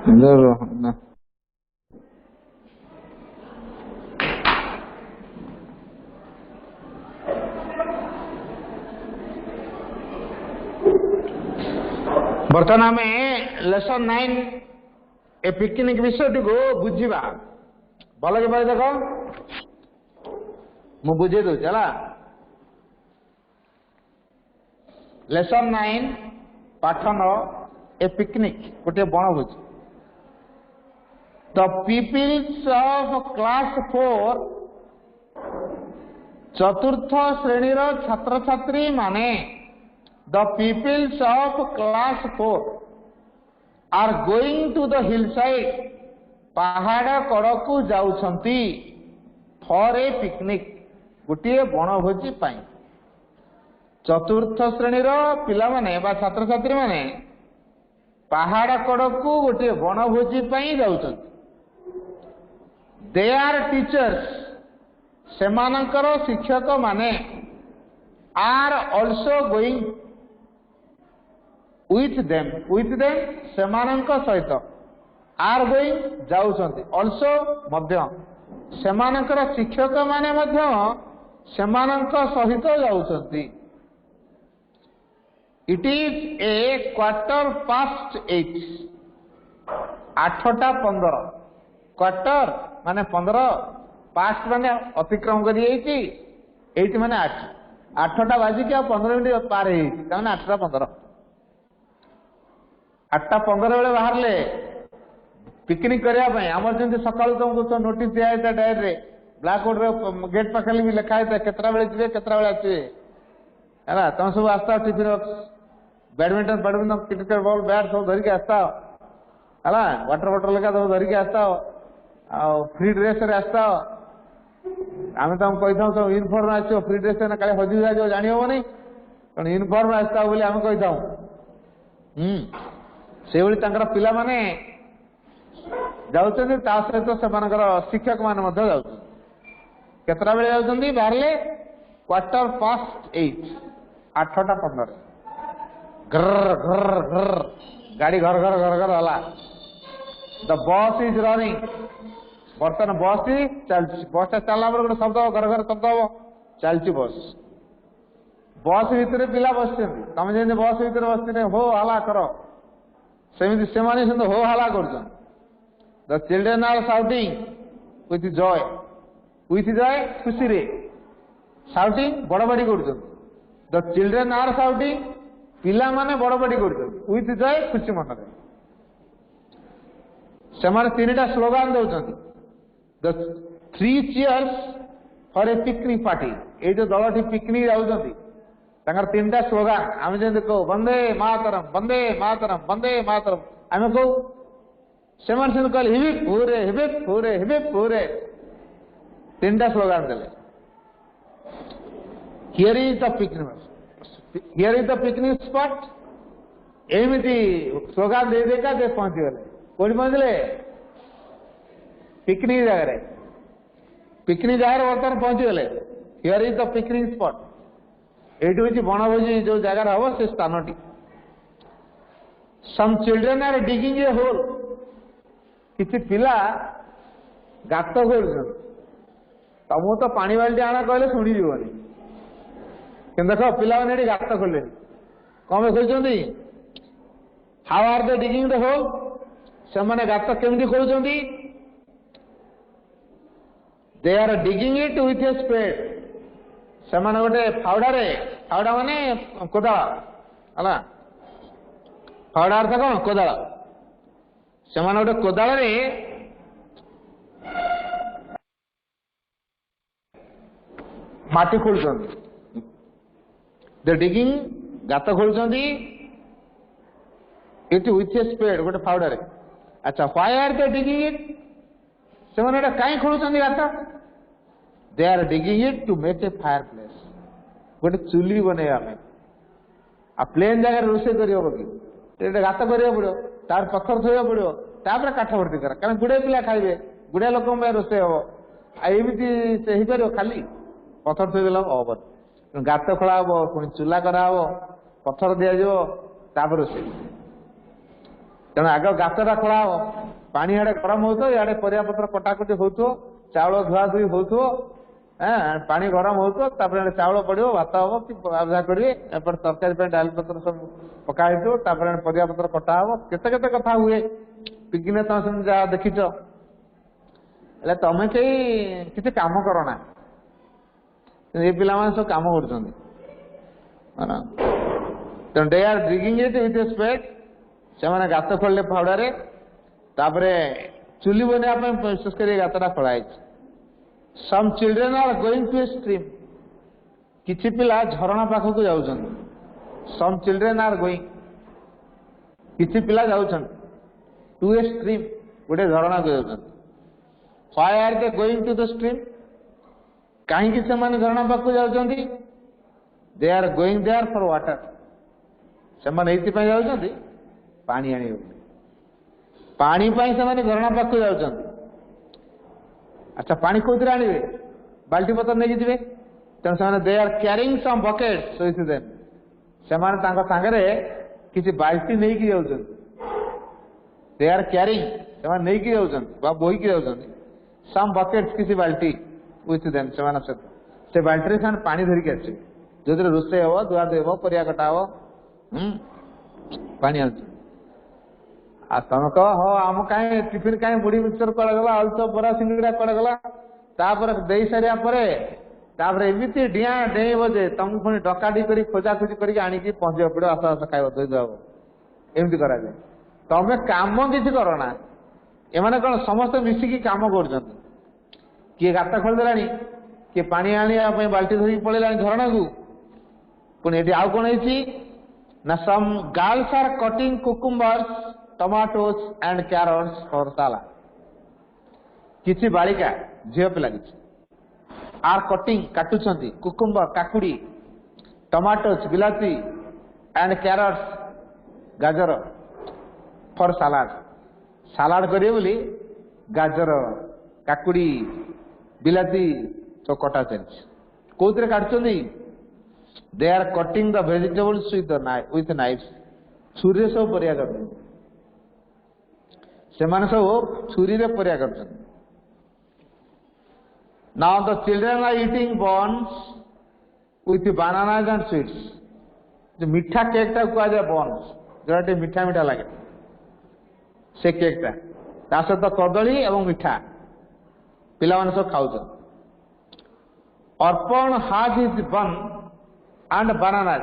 ना बर्तमान आम लेसन 9 ए पिकनिक विषय को बुझा भल कि भाई देख मु बुझे दूसरी है लेसन 9 पाठ 9 ए पिकनिक गोटे बनभोज द पीपल्स ऑफ क्लास 4 चतुर्थ श्रेणी छात्र छात्री माने the peoples of class 4 are going to the hillside पहाड़ कड़कू जाउछंती फॉर ए पिकनिक गोटे बनभोजी पाई चतुर्थ श्रेणी पिला माने बा छात्र छात्री माने पहाड़ कड़कू गोटे बनभोजी पाई जाउछंती दे आर टीचर्स सेमानकर शिक्षक माने are also going with them सेमानक सहित आर गोइंग जाउछंती ऑल्सो मध्य सेमानकर शिक्षक माने मध्य सेमानक सहित जाउछंती इट इज ए 8:15 8:15 क्वार्टर माने 15 पास्ट माने अतिक्रम करी माने 8 बाजिक 15 मिनट पार हो 8:15 8:15 बेले बाहर ले पिकनिक करने आमर जमी सका तुमको नोटिस दिया है डायरी रे ब्लैक बोर्ड गेट पाखे भी लिखा है केतरा बेले जी केतरा बेले आसवे है तुम सब आसता tiffin badminton cricket ball bat सब धरिकी आसता है वाटर बॉटल लगा सब धरिकी आसता फ्री ड्रेस रे आसता आम तुम कही था सब यूनिफॉर्म आस फ्री ड्रेस काले हजि जाए जानी हेनी कारण यूनिफॉर्म आसता बोली आम कही था से भाई पिला माने जाउछन्ति ता सहित सेमानकर शिक्षक माने मध्य जाउछन्ति केतरा बेले जाउछन्ति बाहरले 8:15 8:15 घर घर घर गाड़ी घर घर घर घर हला द बस इज रनिंग बर्तमान बस ही चलछि बस चलला पर गोटे शब्द घर घर शब्द हम चलछि बस बस भितर पिला बसछन्ति तमे जेने बस भितर बसने हो हला कर सेमिति सेमाने सेंद हो हला करछन the children are shouting with joy खुशी रे शाउटिंग बड़बाड़ी करछन द चिल्ड्रेन आर शाउटिंग पिला माने बड़बाड़ी करछन विथ जॉय खुशी मन रे सेमाने तीनटा स्लोगान दउछन the 3 cheers for a picnic party ए जो दलटी पिकनिक जाउछन्ति तांकर तीनटा स्लोगान आम जमी कहो वंदे मातरम वंदे मातरम वंदे मातरम आम कहू से कहले हिबिप हुरे हिबिप हुरे हिबिप हुरे तीनटा स्लोगान देले here is the picnic spot एमती स्लोगान दे देका दे पहुंची गले कोठी पहुंचले पिकनिक जगह बर्तमान पहुंची गले here is the picnic spot एठी होची बनभोजी जो जगह हम से स्थान some children are digging a hole किसी पिला गात खोल तुमको तो पानी बाल्टी आना कहले शुणी जीवन कि देख पिला मैंने गात खोले कौन खोलते how are they digging the hole से मैंने गात केमती खोलुंट they are digging it with a spade से गोटे फावड़ा माने कोदाल है फावड़ा अर्थ कौन कोदाल से गोटे कोदाल माटी खोलुंट दे डिगिंग गात खोलुंट इट विथ ए स्पेड गोटे फावड़ा अच्छा why are they digging it से कहीं खोलुंट गात they are digging it to make a fireplace गोटे चुली बनैया आ प्लेन जगह रोषे कर गात करा पड़ो तार पत्थर थोड़ा पड़ो तापर काठ भर्ती कर कारण गुड़े पिला खाइबे गुड़े लोक रोषे हम एमती से हो पार खाली पत्थर थोड़े हम गात खोला हम पुणी चूला कराव पत्थर दिज्व रोषे तेणु आग गातटा खोला हो पानी आड़े गरम हो इे परिया पत्र कटाकटी हो चाउल धुआ धुई हो पानी गरम हो चाउल पड़ो भात हम कि भाजा करेंगे एपटे तरकारी डाल पत्र सब पकाई परिया पत्र कटा हम केते कथा हुए पिकने तुम से जहाँ देखीच तमें कहीं किसी काम करना ये पिला सब कम कर they are digging it with spade से गात खोलिले फावड़े चुली बनवाई विशेषकर गातटा खोलाई some children are going to a stream किछि पिला झरणा पाखक जाउछन सम चिल्ड्रेन आर गोइंग किछि पिला जाउछन टू ए स्ट्रीम गोटे झरणा को जाउछन why are they going to the stream कहीं से माने झरणा पाखक जाउछन they are going there for water से माने एति पय जाउछन पानी आनी पानी पय से माने झरणा पाखक जाउछन अच्छा पानी कौन आने बाल्टी पतर नहीं जी तेणु से they are carrying some buckets with them से सांगे किसी बाल्टी नहीं कि जाउछन दे आर क्यारिंग से नहीं कि जाउछन बा बोही कि जाउछन सम बकेट्स किसी बाल्टी विथ देम से बाल्टी से पानी धरिक आसे जो रोषे हम धुआ धुई हम परिया कटा हम पानी आ तुम कह हाँ आम कहीं टिफिन कहीं मुढ़ी मिक्सर कड़े गला आलू चप बरा सिंगड़ा कड़े गला दे सारिया एमती डिया डेब जे तुमको पुणी डकाडी कर खोजाखोजी कर पहुंचा पड़ो आस आस खाइब देदेव एमती कराए तमें कम किसी करना एमाने कौन समस्त मिसिकी काम कर किए गात खोलदेला किए पानी आने बाल्टी धरिक पड़ेगा झरणा को पुणी ये आउ कौन ना some girls are cutting cucumbers tomatoes and carrots for salad किसी बालिका झील पिला आर कटिंग काटुंट कुकुम्बर काकुड़ी टमाटोज बिलाती एंड कैरट्स गाजर फॉर सालाड सालाड करिए बोली गाजर काकुड़ी बिलाती तो कटा चलती कौन काटुंट they are cutting the vegetables with knife छुरी सब परिया कर सब छुरी रे परिया कर now the children are eating buns with bananas and sweets जो मीठा केक टा कह जाए बॉन्स जोटा मीठा मीठा लगे से केक टा सहित कदली एवं मीठा पिला माने सब खाऊ अर्पण हाज इज बन एंड बनानाज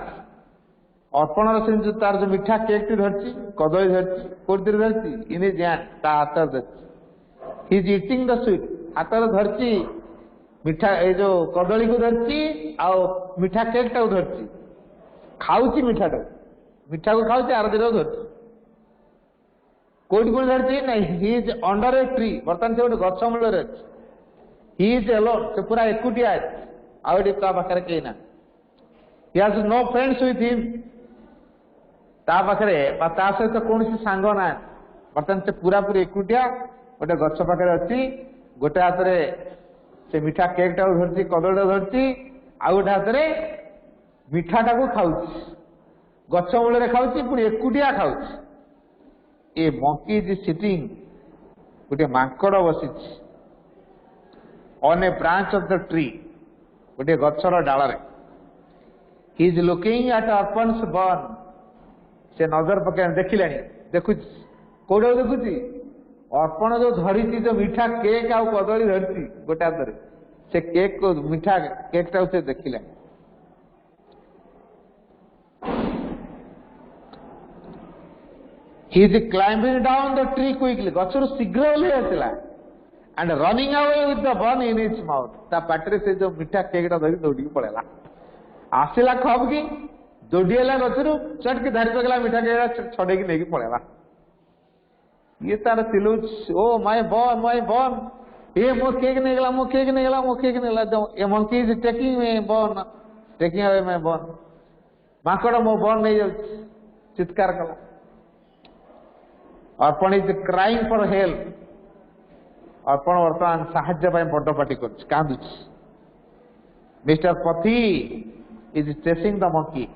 अर्पण से जो तार जो मीठा केक टी धरती कदली धरती कोर्ती धरती इन इज हैंड ता हाथ धरती he is eating the sweet हाथ धरती मीठा ए जो कदली को धरती आ मीठा केक टा धरती खाऊची मीठा को खाऊची आर दिन धरती कोटी कोटी धरती नहीं he is under a tree बर्तमान से गोटे गछ मूल ही इज एलोन से पूरा एकुटिया आउटी पाखे कहीं ना he has no friends with him पाखे सहित कौन सांग ना बर्तमान से पूरा पूरी एकुटिया गोटे गछ पाखे अच्छी गोटे हाथ से मीठा केक टा धरती कदली धरती आउ गोटे हाथ में मीठाटा को खाऊ गछ मूल खाऊँ पुणी एकुटिया खाऊ ए मंकी इज सिटिंग गोटे मांकड़ बसी on a branch of the tree गोटे गछर डाल he is looking at Arpan's bun से नजर पक देखिला देखु कौटा देखुची अर्पण जो धरी जो मीठा केक आउ कदली धरती गोटे हाथ में से केक को मीठा केक टा से देखिला he is climbing down the tree quickly गछर शीघ्र ओल्हे आसला and running away with the bun in its mouth ता पाटरे से जो मीठा केक टा धरी दौड़ी पड़ेला आसला खब की दौड़ीला गछरू चट के धरी पकला मीठा केक छड़े की लेके पड़ेला ये तार चिलुच ओ माय बॉन ये मो केक नहीं गला a monkey is taking away my bun माकड़ मो बॉन नहीं जाउ चित्कार कला Arpan is crying for help Arpan वर्तमान साहाय्य बड़ पार्टी कर mister Pathi is chasing the monkey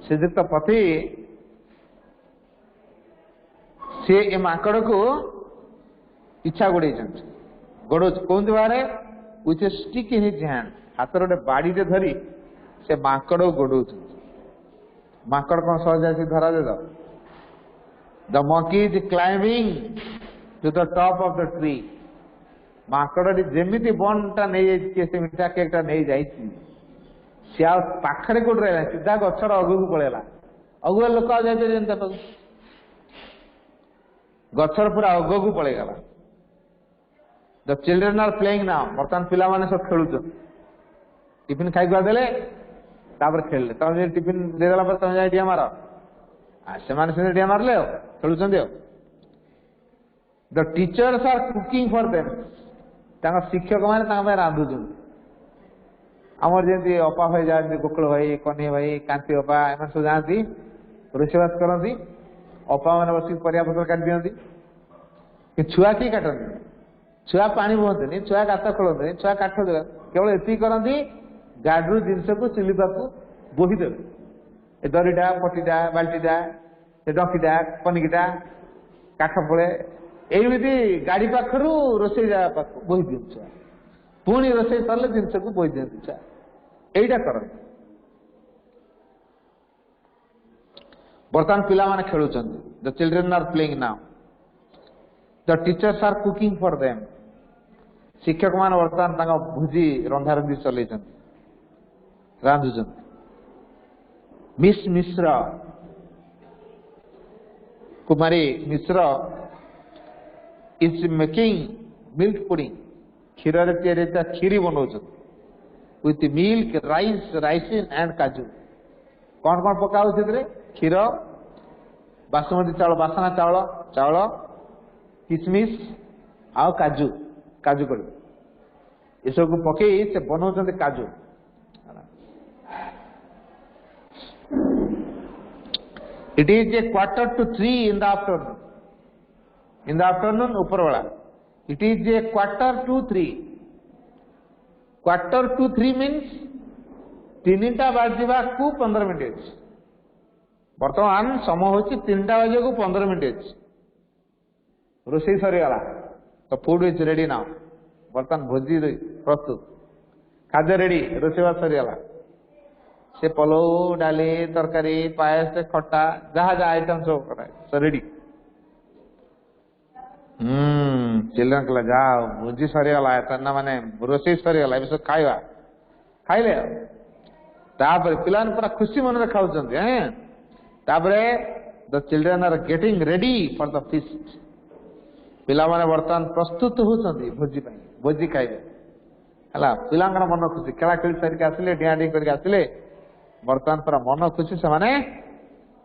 श्रीजुक्त पथी सी ए माकड़ को इच्छा गोड़े गोड़ कौन बारे with a stick in his hand हाथ गोटे बाड़ी धरी से माकड़ गोड़ माकड़ कौन सहज आसी धरा दे the monkey is climbing to the top of the tree माकड़ जेमिति बंटा नहीं से मिठा केकटा नहीं जाइए सी आ पाखरे कोट रहा सीधा गचर अगू को पड़ेगा अगुआ लोक आ जाए गचर पूरा अग को पड़ेगा the children are playing now बर्तमान पिला माने सब खेलुछ टिफिन खाई गुआ देले तापर खेलले तम टिफिन दे देला पर तम जाई डिया मार आ से माने से डिया मारले खेलुछन दियो the teachers are cooking for them तांका शिक्षक माने तांका रांधुछन आमर जेंती अपा भाई जाती गोकुल भाई कन्हे भाई कांति अपा एम सब जाती रोषेबास करती अपा मैंने बस परिया पत्र काट दिखती छुआ किए काटती छुआ पानी बुहतनी छुआ गात खोलते छुआ काठ देवे केवल एति करती गाड्रु जिनस को चिलिपा को बोहीदेवे दरीटा पटीटा बाल्टीटा डंकीटा पनिकीटा काठ पड़े एमती गाड़ी पाखु रोसे बोही दियो छुआ पुणी रोसे सरले जिनस को बोही दिखती छुआ यहीटा कर बर्तमान पिला माने खेलुछन the children are playing now the teachers are cooking for them शिक्षक मान बर्तमान तांका भुजी रंधा रंधी चलैछन रांधुछन मिस मिश्र कुमारी Mishra is making milk pudding क्षीर रे खीरी बनाउछन with milk, rice, raisin and काजू कौन कौन पकाऊ क्षीर बासमती चावल बासना चावल चावल किशमिश आउ काजू काजू कर ये सब पकई से बनाऊँ काजू it is A 2:45 in the afternoon ऊपर वाला इट इज ए 2:45 2:45 मीन्स 3टा बाजिबा को 15 मिनिट बर्तमान समय हूँ 3टा बाजे को 15 मिनिट रोषे सरीगला तो फूड इज रेडी नाउ बर्तमान भोजी प्रस्तुत खाद्य रेडी रोषेबास सरीगला से पलौ डाली तरकारी पायस खट्टा जहाँ जहाँ आइटम सब रेडी चिल्ड्रन कहला जाओ भोजी सरीगला तना माने रोषे सरीगला सब खाइबा खाइले तापर पिला पूरा खुशी मन खाऊं the children are getting ready for the feast पिला माने वर्तमान प्रस्तुत होती भोजी भोजी खाइबे हला पिला मन खुशी खेला खेली सारिक आसिले डिया डी करके आसिले वर्तमान पूरा मन खुशी से माने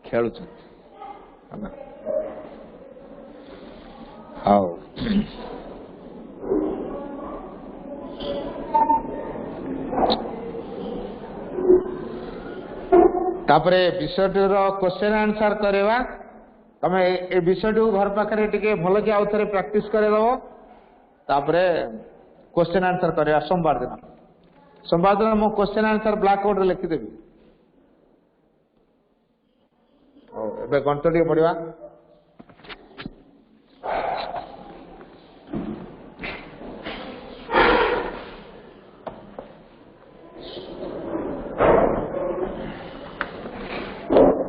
खेलुछन आओ तापरे विषयटीर क्वेश्चन आंसर करवा तमे ए विषयटी घर पाखे टिके भल कि आउ थे प्रैक्टिस करदेव तापरे क्वेश्चन आंसर करवा सोमवार दिन मो क्वेश्चन आंसर ब्लैक बोर्ड रे लिखिदेवी ए गणित टे पढ़ा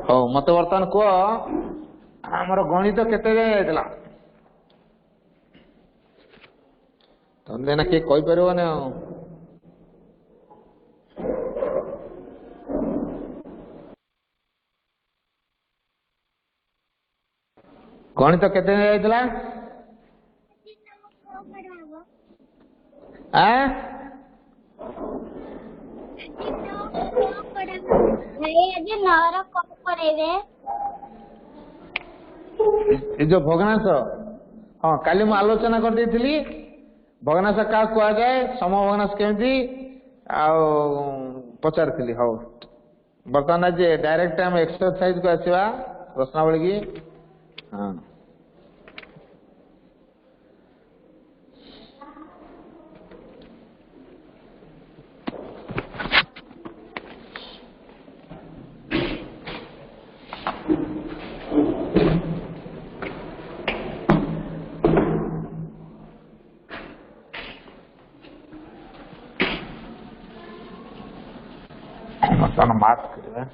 हो मत बर्तमान कह आमर गणित केते जाइला तुम देना किए कही पार ना गणित केते जाइला जो भग्नाश हाँ काली मु आलोचना कर देथिली भग्नाश क्या कह जाए सम भग्नाश केमती पचारि हाँ बर्तमान आज डायरेक्ट आम एक्सरसाइज को आसवा प्रश्नावली की हाँ मार्क करिए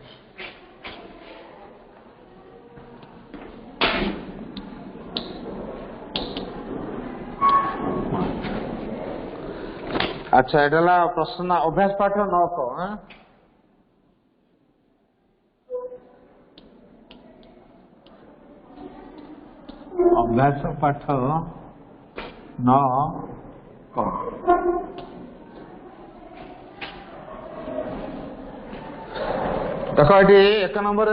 अच्छा एडला प्रश्न अभ्यास पाठ 9 को अभ्यास पाठ 9 को देखो ये 1 नंबर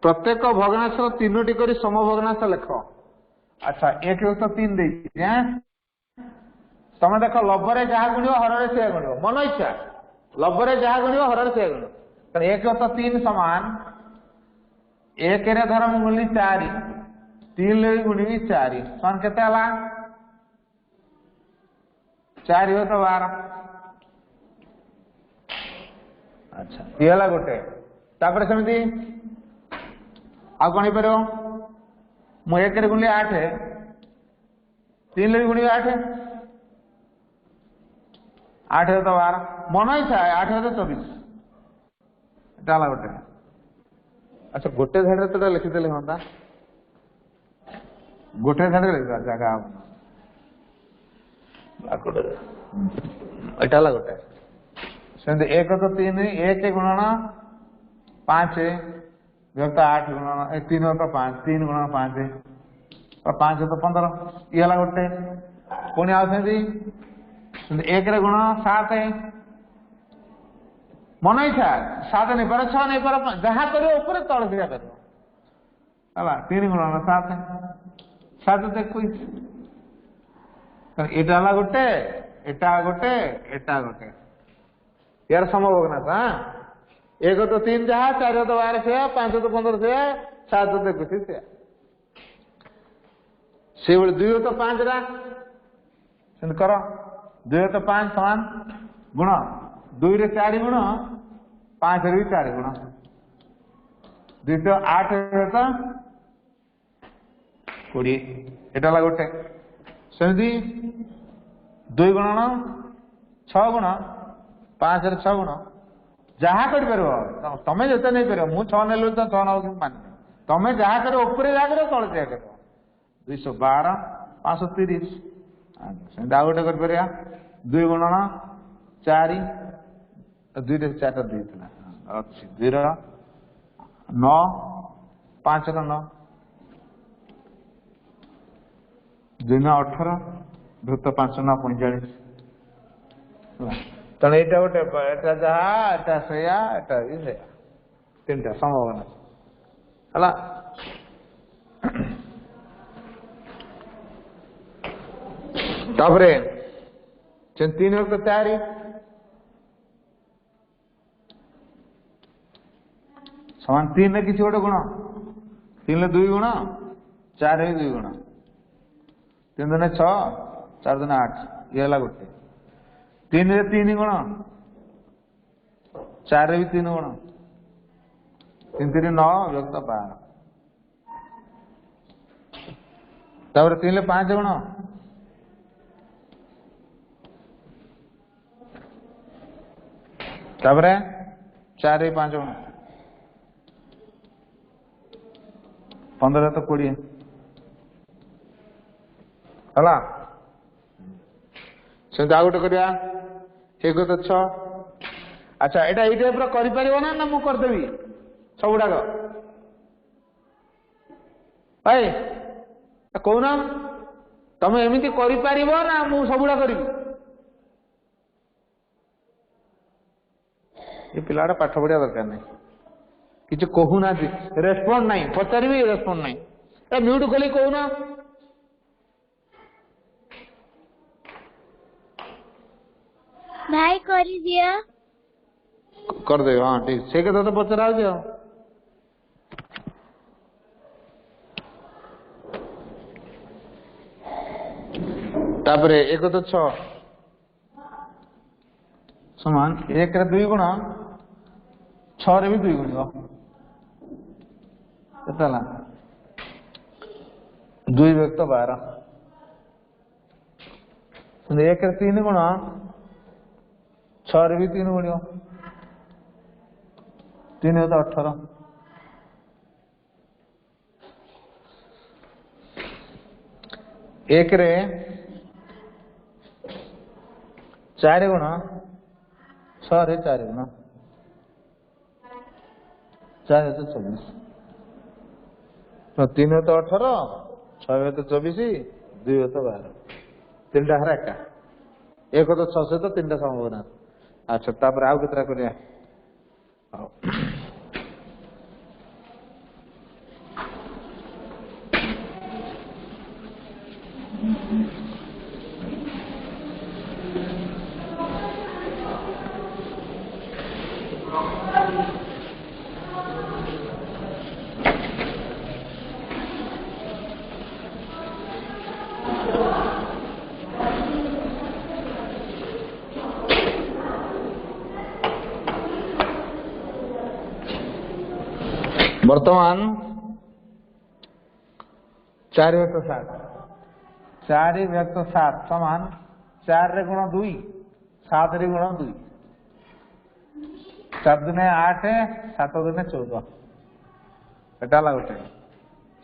प्रत्येक भग्नांश 3टी करी समभग्नांश लेख अच्छा 1 तो 3 तुम देख लब्धरे जहाँ गुण हर से गुण मन इच्छा लब्धरे जहाँ गुण हर से गुण 1 तो 3 समान 1 रे धर मुली 4 3 ले गुणवी 4 समान केते हला 4 हो तो 12 अच्छा ये हला गोटे तापर सेमती आ कौन हो पारो मु 1 रे गुणली 8 3 ले गुणवी 8 8 हो तो 12 मन इच्छा 8 हो तो 24 एटा हला गोटे अच्छा गोटे झाड़ तो लिखिदेले हाँ गोटे झाड़ लिखा जगह एटा हला गोटे सेमती 1 तो 3 1 गुणन 5 विभक्त 8 गुणन 3 तो 5 3 गुणन 5 और 5 तो 15 ये हला गोटे पुणी आउसेंती 1 रे गुण 7 मन इच्छा 7 नहीं पार 6 नहीं पार जहाँ करो ऊपर तल दिया कर 3 गुण 7 7 तो 21 एटा हला गोटे एटा गोटे एटा गोटे यार समभग्नांश हाँ 1 तो 3 जहाँ 4 तो 12 से 5 तो 15 से 7 तो 21 से 2 तो 5 कर 2 तो 5 समान गुण 2 रे 4 गुण 5 रे 4 गुण 2 तो 8 तो 20 एटा गोटे सेमती 2 गुणन 6 गुण 5 रे 6 गुण जहाँ कर तमें जिते नहीं पार मु 6 ने तो 6 ना मान तमें जहाँ कर ऊपर जहाँ कर तले जहाँ कर 212 530 सेमती आ गोटे कर 2 गुणन 4 2 रे 4 तो 2 अच्छी 2 रे 9 5 रे 9 2 ने 18 भूत 5 ना 45 तेना यहाँ गोटे एटा जहाँ एटा सेया एटा भी सेया 3टा संभावना है तापरे 3 तो 4 समान 3 ने किसी गोटे गुण 3 ले 2 गुण 4 रे 2 गुण 3 दुने 6 4 दुने 8 ये हला गोटे 3 रे 3 गुण 4 रे भी 3 गुण 3 3 9 विभक्त 12 तापर 3 ले 5 गुण तापर 4 रे 5 गुण 15 तो 20 हला से आ गोटे करिया 1 तो 6 अच्छा एटा एई टाइप रो करि परिबो ना मु कर देबी सबुडा को भाई कोना तमे एमिति करि परिबो ना मु सबुडा करिबी ये पिलाडा पाठ पढ़िया दरकार नहीं किछ कहू ना रेस्पोंड नहीं पचारिबी रेस्पोंड नहीं ए म्यूट खोली कहू ना भाई कर दिया कर दे हाँ ठीक से के तो पचरा हो तापरे 1 तो 6 समान 1 रे 2 गुण 6 रे भी 2 गुण केतला 2 विभक्त 12 1 रे 3 गुण 6 भी 3 गुणियो 3 तो 18 1 रे 4 गुण 6 रे 4 गुण 4 तो 24 तो 3 तो 18 6 तो 24 2 तो 12 3टा हरा एका 1 तो 6 सहित 3टा संभावना। अच्छा तापर आउ केतरा करिया वर्तमान 4 व्यक्त 7 4 व्यक्त 7 समान 4 रे गुण 2 7 रे गुण 2 4 दुने 8 7 दुने 14 एटा ला गोटे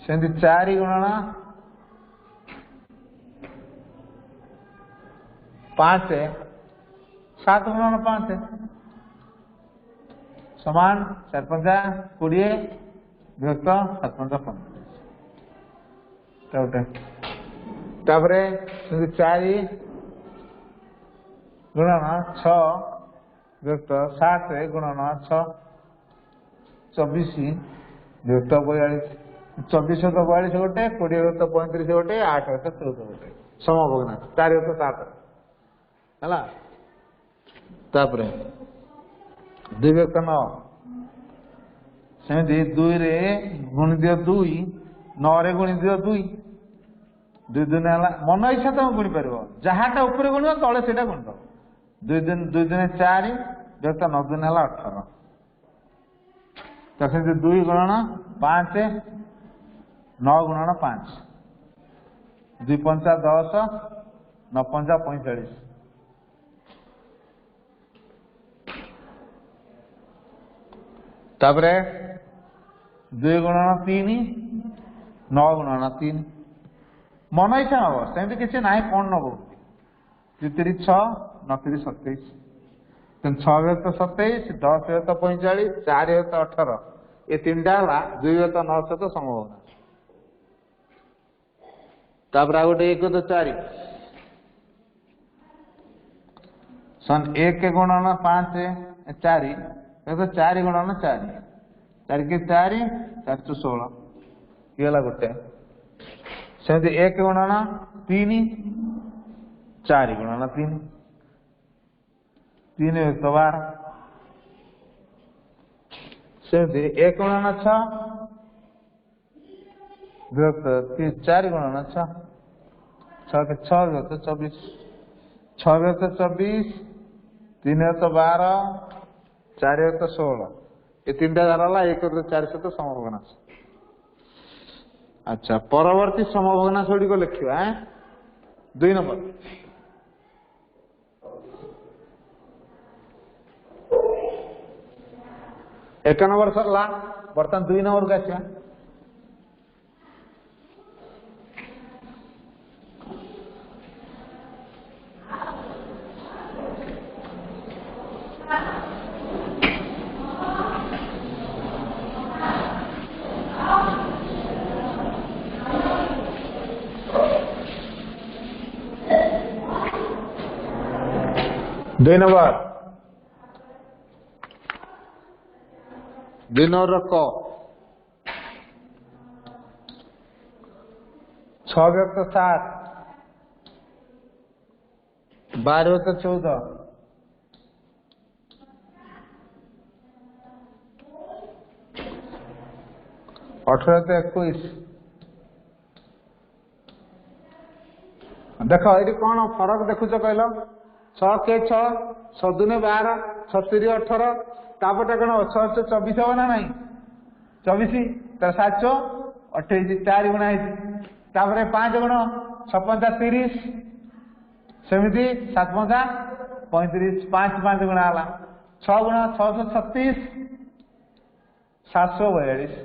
सेंती 4 गुणना 5 7 गुणना 5 समान 4 5 20 व्यक्त 7 5 15 तापरे 4 गुणना 6 व्यक्त 7 गुणना 6 24 व्यक्त 42 24 तो 42 गोटे 20 व्यक्त 35 गोटे 8 व्यक्त 14 गोटे समभग्ना 4 व्यक्त 7 हला तापरे 2 व्यक्त 9 सेमती 2 रे गुण दियो 2 9 रे गुण दियो 2 2 दिन हला मन इच्छा तो गुणी परबो जहाटा ऊपर गुणो तळे सेटा गुण दो 2 दिन 4 व्यक्त 9 दिन हला 18 तो से 2 गुणना 5 9 गुणना 5 2 5 10 9 5 45 तापरे 2 गुणना 3 9 गुणना 3 मन इच्छा हम सेमती किसी ना कौन नब 3 6 9 3 27 6 व्यक्त 27 10 व्यक्त 45 4 व्यक्त 18 ये 3टा हला 2 व्यक्त 9 सहित संभावना तापर आ गोटे 1 तो 4 सन 1 गुणना 5 4 तो 4 गुणना 4 4 के 4 4 तो 16 ये ला गोटे सेमती 1 गुणना 3 4 गुणना 3 3 व्यक्त 12 सेमती 1 गुणना 6 व्यक्त 4 गुणना 6 6 के 6 व्यक्त 24 6 व्यक्त 24 3 व्यक्त 12 4 व्यक्त 16 ये 3टा धारा 1 तो 4 सहित समभग्ना। अच्छा परवर्ती समभग्ना गुड़िक लिखा 2 नंबर 1 नंबर सरला बर्तमान 2 नंबर को आसिया 2 नंबर 2 नंबर रखो 6 व्यक्त 7 12 व्यक्त 14 18 तो 21 देख ये कौन फरक देखुच कहल 6 के 6 6 दुने 12 36 18 तापटा कौन 6 24 हम ना नहीं 24 तर 7 28 4 गुणा है 5 गुण 6 5 30 सेमती 7 5 35 5 5 गुणा हला 6 गुणा 636 742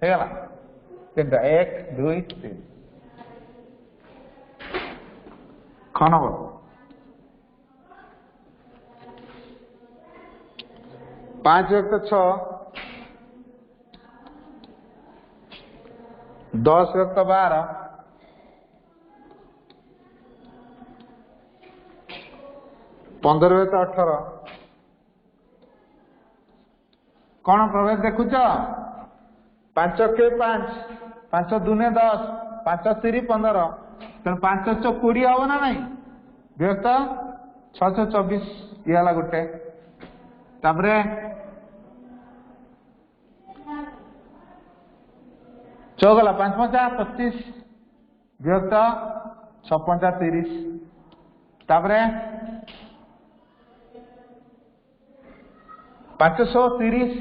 हे गला तीनटा 1 2 3 कौन हो 5 व्यक्त 6 10 व्यक्त 12 15 व्यक्त 18 कौन प्रवेश देखुच 5 के 5 5 दुने 10 5 3 15 तेणु 5 च 20 हम ना नहीं व्यक्त 624 ये गोटे तापरे चौगला 5 5 25 व्यक्त 6 5 30 तापरे 530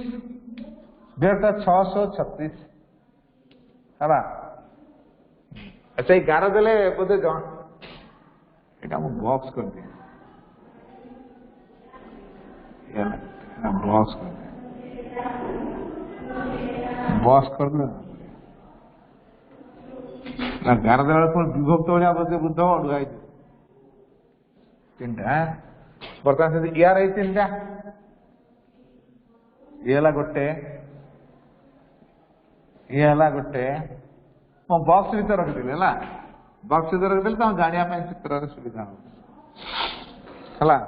व्यक्त 636 है अच्छा ये 11 देले बोधे जन एटा मु बॉक्स कर दिए बॉक्स कर दे बॉक्स कर दे ना 11 देले पर विभक्त होया बोधे बुद्ध अडुआई तीनटा बर्तमान से यार है तीनटा ये गोटे ये गोटे मो बॉक्स भीतर रखिदेली है बॉक्स भीतर रखिदेली तो जाना चित्र सुविधा है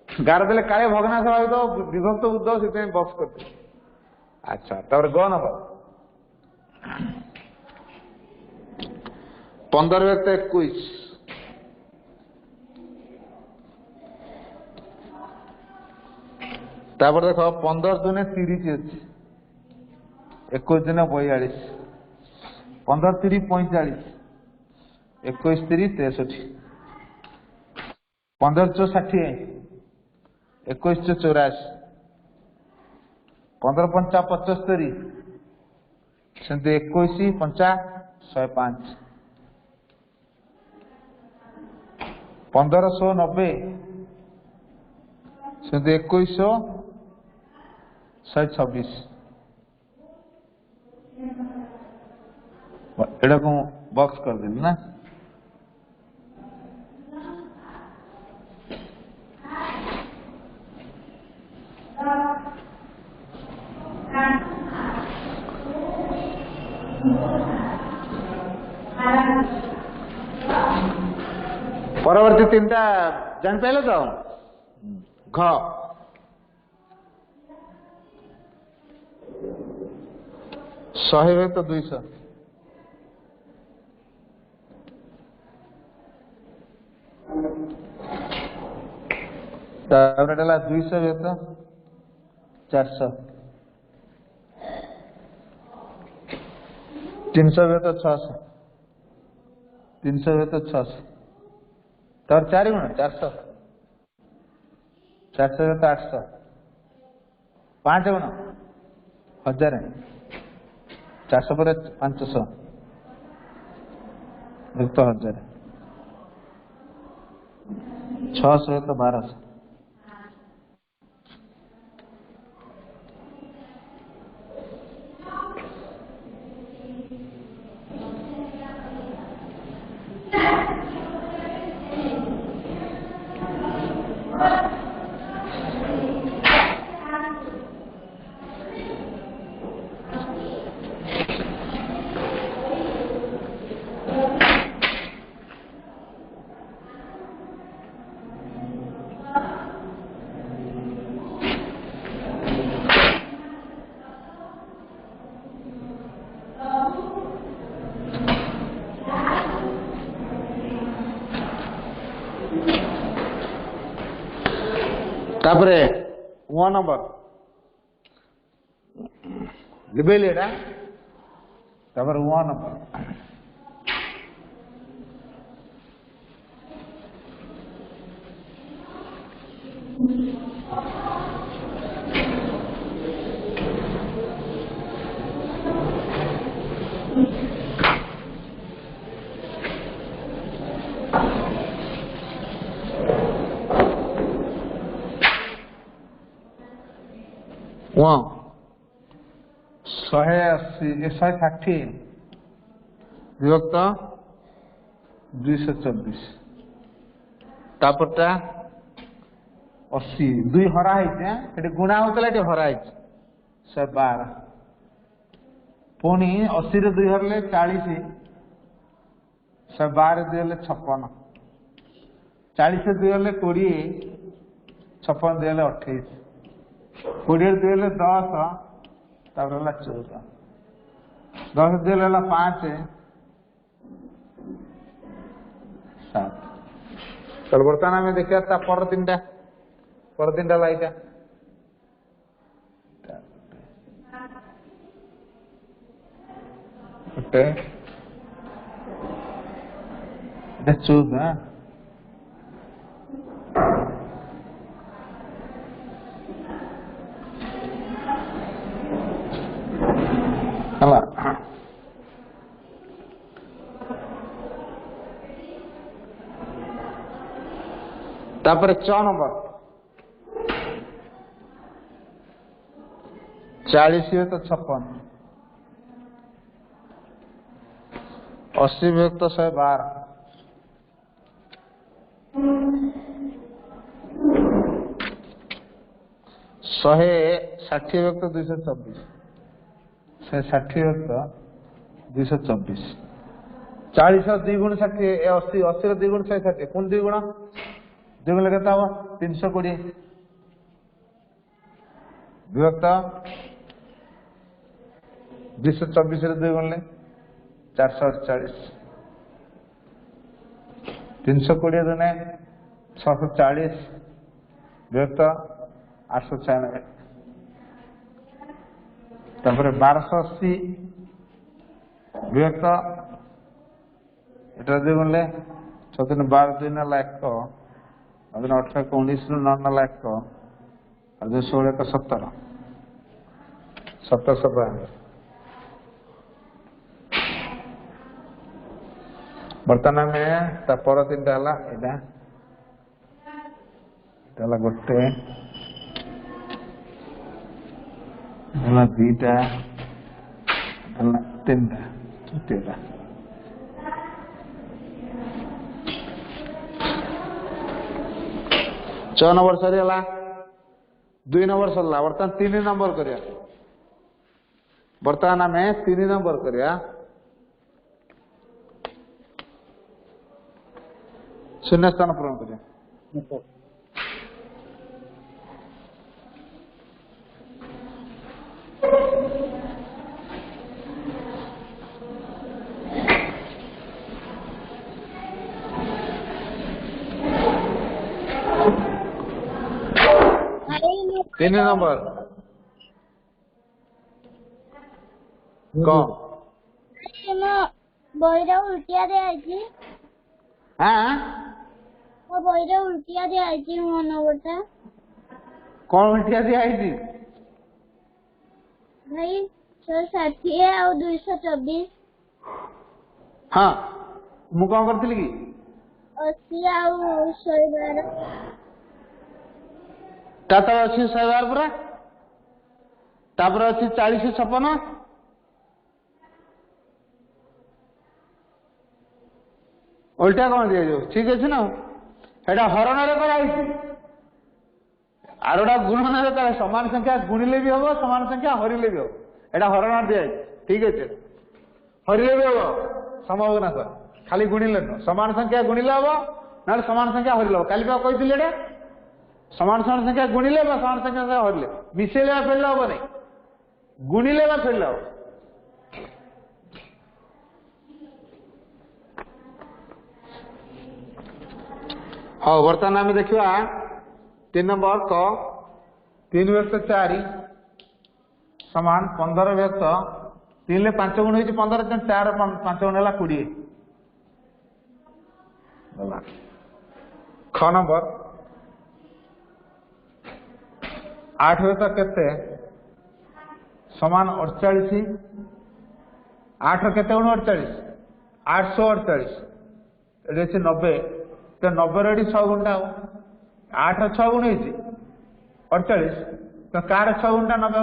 11 देले काले भग्नाश भावित विभक्त बुद्ध से बॉक्स करते अच्छा तब ग नंबर 15 व्यक्त 21 तापर देख 15 दुने 30 अच्छी 21 दिन 42 15 3 45 21 3 63 15 चो 60 21 चो 84 15 5 75 सेमती 21 5 105 1590 सेमती 21 126 एटा को बॉक्स कर देली ना परवर्ती तीनटा जान पाइल तो घ 100 व्यक्त 200 200 व्यक्त 400 300 व्यक्त 600 300 व्यक्त 600 तर 4 गुण 400 400 व्यक्त 800 5 गुण 1000 400 पर 500 व्यक्त 1000 600 व्यक्त 1200 तापरे 1 नंबर लिबेली एटा तापर 1 नंबर वहाँ 180 160 विभक्त 224 तापरटा 80 दुई हरा है गुणा होता है हरा है 112 पुणी 80 रे 2 हरले 40 112 2 हरले 56 40 रे 2 हरले 20 56 2 हरले 28 20 रे 2 हरले 10 तापर हला 14 10 2 हरले 5 7 चल बर्तमान में देखिए पर तीन टा लाइटा ओके चूज हला तापर 6 नंबर 40 हुए तो 56 80 हुए तो 112 160 हुए तो 224 160 हुए तो 224 40 और 2 गुण 60 80 80 2 गुण 160 कौन 2 गुण 2 गुण लगता हुआ 320 विभक्त 224 रे 2 गुण 448 320 दुने 640 विभक्त 896 तापर 1280 विभक्त एटा 2 गुण 6 दिन 12 दिन 1 अगर 18 को 19 नु 9 1 और जो 16 को 17 17 वर्तमान में पर तीन टाला एटा गोटे दीटा तीन टा 6 नंबर सरीगला 2 नंबर सरला बर्तमान 3 नंबर करिया बर्तमान आम 3 नंबर करिया शून्य स्थान पूरण करिया 3 नंबर कौन बहिरा उल्टिया दे आइछि हां वो बहिरा उल्टिया दे आइछि मो नंबरटा कौन उल्टिया दे आइछि भाई 160 और 224 हां मु कौन करथिली की 80 और 112 ताता अच्छी 112 पूरा तापर अच्छी 40 56 उल्टा कौन दिया जो ठीक अच्छे ना एटा हरण कराई आरोटा गुणन करा समान संख्या गुणिले भी हम समान संख्या हरिले भी हम एटा हरण दिया ठीक अच्छे हरिले भी हम संभव ना सर खाली गुणिले न समान संख्या गुणिले हम ना समान संख्या हरिले काली कही एटा समान समान संख्या गुणिले समान संख्या हरिले मिसेले फेरले हम नहीं गुणिले फेरले हम हाँ बर्तमान आम देखा 3 नंबर क 3 व्यक्त 4 समान 15 व्यक्त 3 ले 5 गुण हो 15 4 5 गुण है 20 ख नंबर 8 व्यक्त केते समान 48 8 केते गुण 48 848 ये 90 तो 90 रे 6 गुणा 8 6 गुण 48 तो तो कार 6 गुंठा 90 हो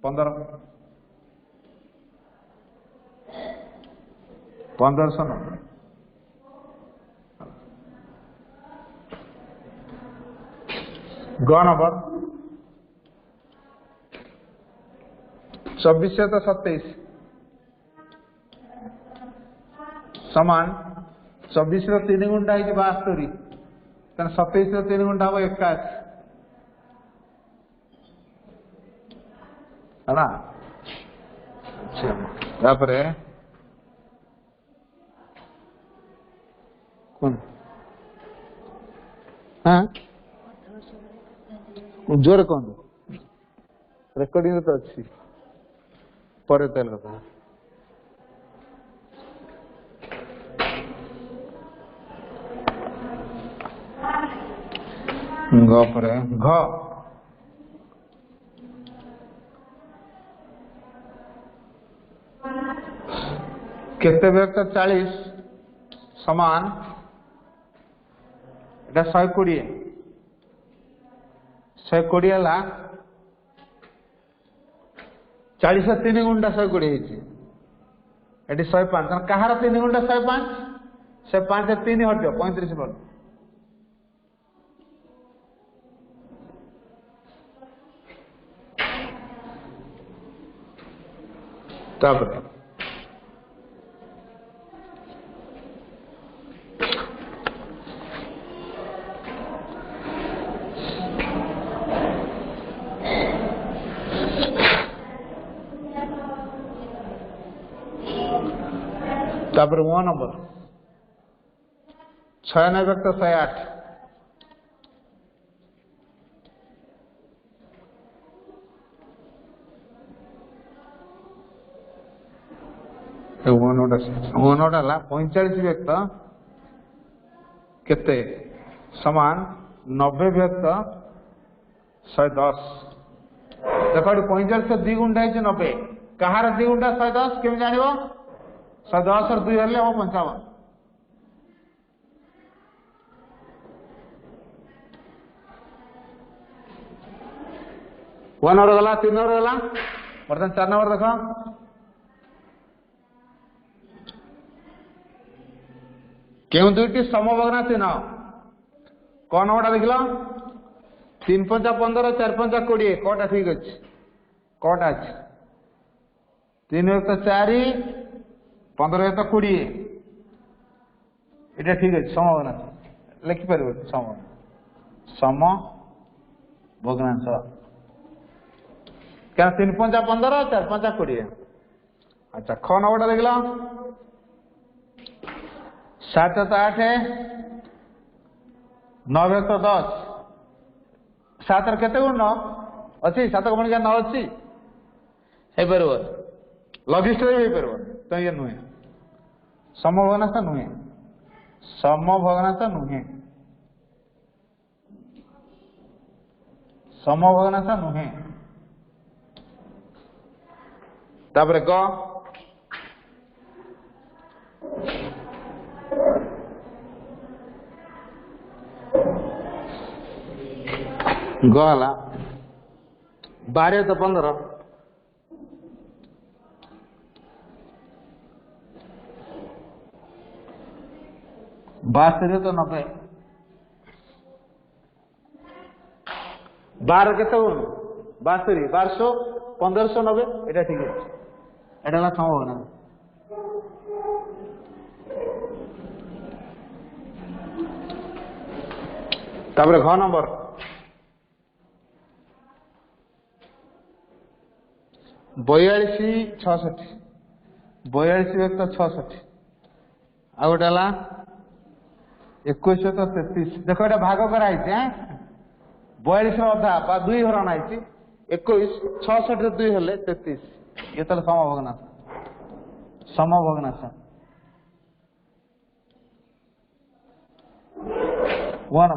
1590 ग नंबर 2427 समान 24 3 गुंठा है 72 तेना 27 3 गुंठा हम 81 है ना। तापर कौन हाँ जोर कौन रेकर्डिंग तो अच्छी पर तेल कथा घ पर घ केते व्यक्त 40 समान एटा 120 120 है 40 3 गुंडा 120 है 105 कहार 3 गुंडा 105 105 3 हट 35 बल तापर तापर 1 नंबर 96 व्यक्त 108 ला 45 व्यक्त केते समान 90 व्यक्त 110 देखो 45 2 गुंठा है 90 कहार 2 गुंठा 110 केम जानिबो 110 और 2 हले हम 55 1 और गला 3 और गला वर्तमान 4 नंबर देखो क्यों दुईटी समभग्ना चिन्ह कौन गोटा देख 3 5 15 4 5 20 कटा ठीक अच्छे कटा अच्छे 3 एक 4 15 एक 20 ये ठीक अच्छे समभग्ना लिखिपर समभग्नांश क्या 3 5 15 4 5 20 अच्छा ख नंबरटा देख 7 तो 8 है 9 तो 10 7 केते गुण अच्छी 7 गुण क्या 9 अच्छी है बरोबर लॉजिस्ट रे भी बरोबर तो ये नुहे समभग्नांश नुहे समभग्नांश नुहे समभग्नांश नुहे तापर ग गला 12 तो 15 72 तो 90 12 के 72 1200 1590 এটা ঠিক আছে এটা হলো সম্ভাবনা তারপরে ঘ নম্বর 42 66 42 व्यक्त 66 आ गोटे 21 तो 33 देखो ये भाग कराई 42 अधा 2 हरण आई 21 66 2 हेले 33 ये तो समभग्नांश समभग्नांश 1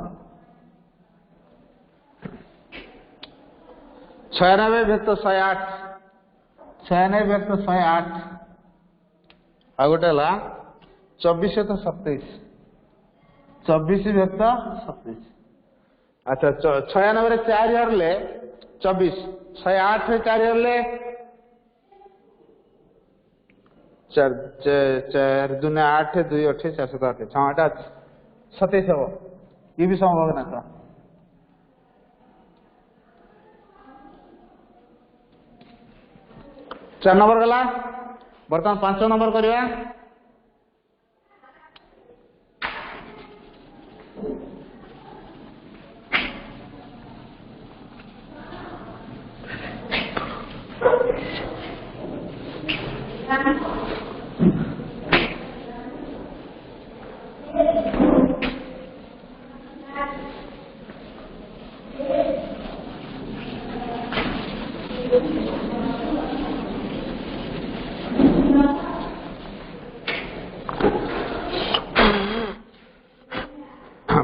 96 व्यक्त 108 96 व्यक्त 108 आ गोटे 24 तो 27 24 व्यक्त 27 अच्छा 96 रे 4 हरले 24 108 रे 4 हेले 4 दूने 8 2 8 408 6 8 27 हो ये भी संभव ना था। चार नंबर गला बर्तमान 5 नंबर करवा।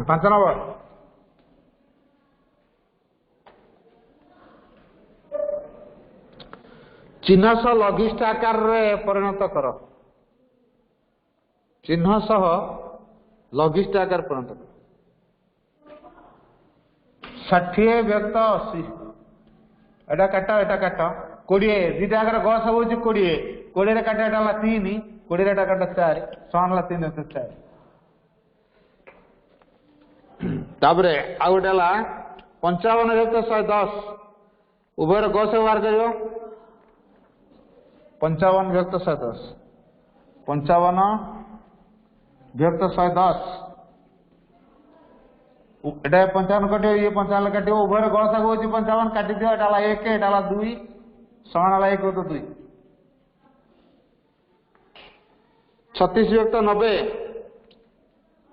पांच नंबर चिन्ह सह लघिष्ठ आकार रे परिणत कर। चिन्ह सह लघिष्ठ आकार परिणत कर। 60 व्यक्त 80 एटा काट 20 दुटा आगर ग सब होची 20 20 रे काट एटा 3 20 रे काट 4 समान ला 3 4 ताबरे आ गोटे 55 व्यक्त 110 उभय ग से बाहर करियो 55 व्यक्त 110 55 व्यक्त 110 एटा 55 कटियो ये 55 कटियो उभय ग से होची 55 काटि दियो एटा 1 एटा 2 समान ला 1 तो 2 36 व्यक्त 90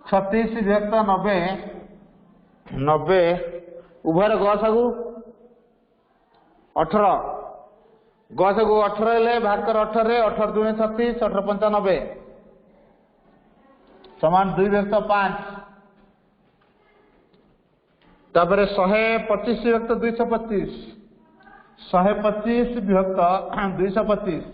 36 व्यक्त 90 उभय ग सागु 18 ग सागु 18 हेले भाग कर 18 रे 18 2 36 18 95 समान 2 व्यक्त 5 तापरे 125 व्यक्त 225 125 व्यक्त 225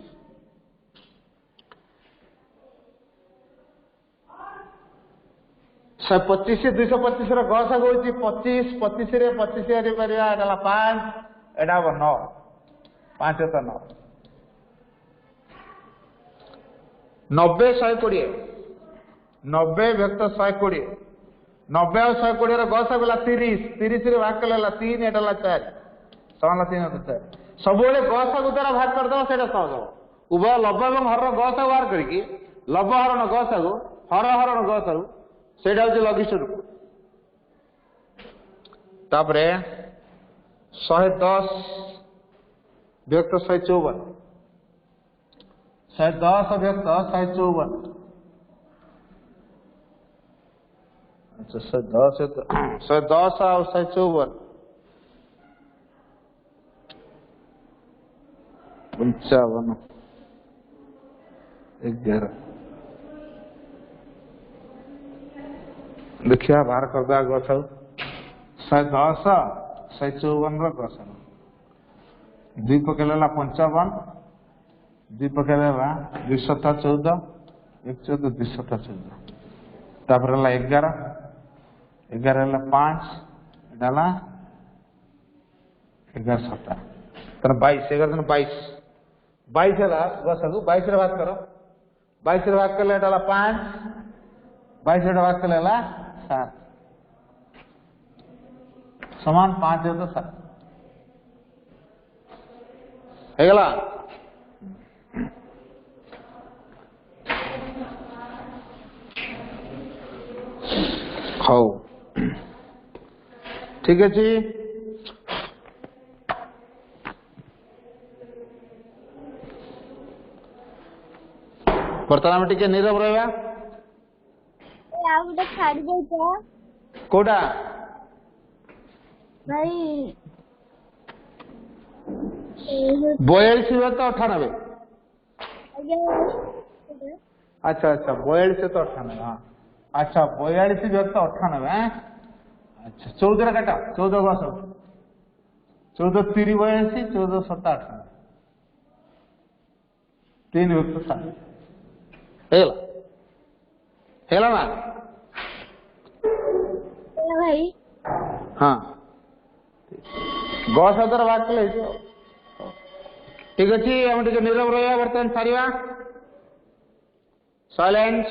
125 225 रो ग सागु होची 25 25 रे 25 हरि परिया एटा 5 एटा 9 5 तो 9 90 120 90 व्यक्त 120 90 और 120 रो ग सागु 30 30 रे भाग कला 3 एटा 4 समान 3 तो 4 सब बेले ग सागु द्वारा भाग कर दो सेटा सहज हो उभय लब्ध एवं हर ग सागु बाहर करके लब्ध हरण ग सागु हर हरण ग सागु सेटा होची लघिष्ठ रूप। तापरे 110 व्यक्त 154 110 व्यक्त 154 अच्छा 110 और 154 55 11 देखिया बाहर कर दे ग सब 110 154 रो ग सब 2 पकेला 55 2 पकेला 214 114 214 तापर 11 11 5 डाला 11 7 तर 22 11 22 22 है ग सब 22 रे भाग करो 22 रे भाग करले डाला 5 22 रे भाग करले 7 समान 5 है तो 7 है गला हाउ ठीक है जी बर्तमान में टिके नीरव रहबा ଆଉ ଗୋଟେ ଛାଡି ଦେଇଛ कोडा ଭାଇ 42 व्यक्त 98 ଆଜ୍ଞା अच्छा अच्छा 42 तो 98 हाँ अच्छा 42 व्यक्त 98 हैं अच्छा 14 रे काटा 14 वर्ष 14 3 82 14 7 98 3 व्यक्त 7 हेला ना ଭାଇ हाँ ଗ ଶବ୍ଦର ବାକ୍ କଲେ ହେଇଯିବ। ଠିକ ଅଛି, ଆମେ ଟିକେ ନିରବ ରହିବା, ବର୍ତ୍ତମାନ ସାରିବା। ସାଇଲେନ୍ସ।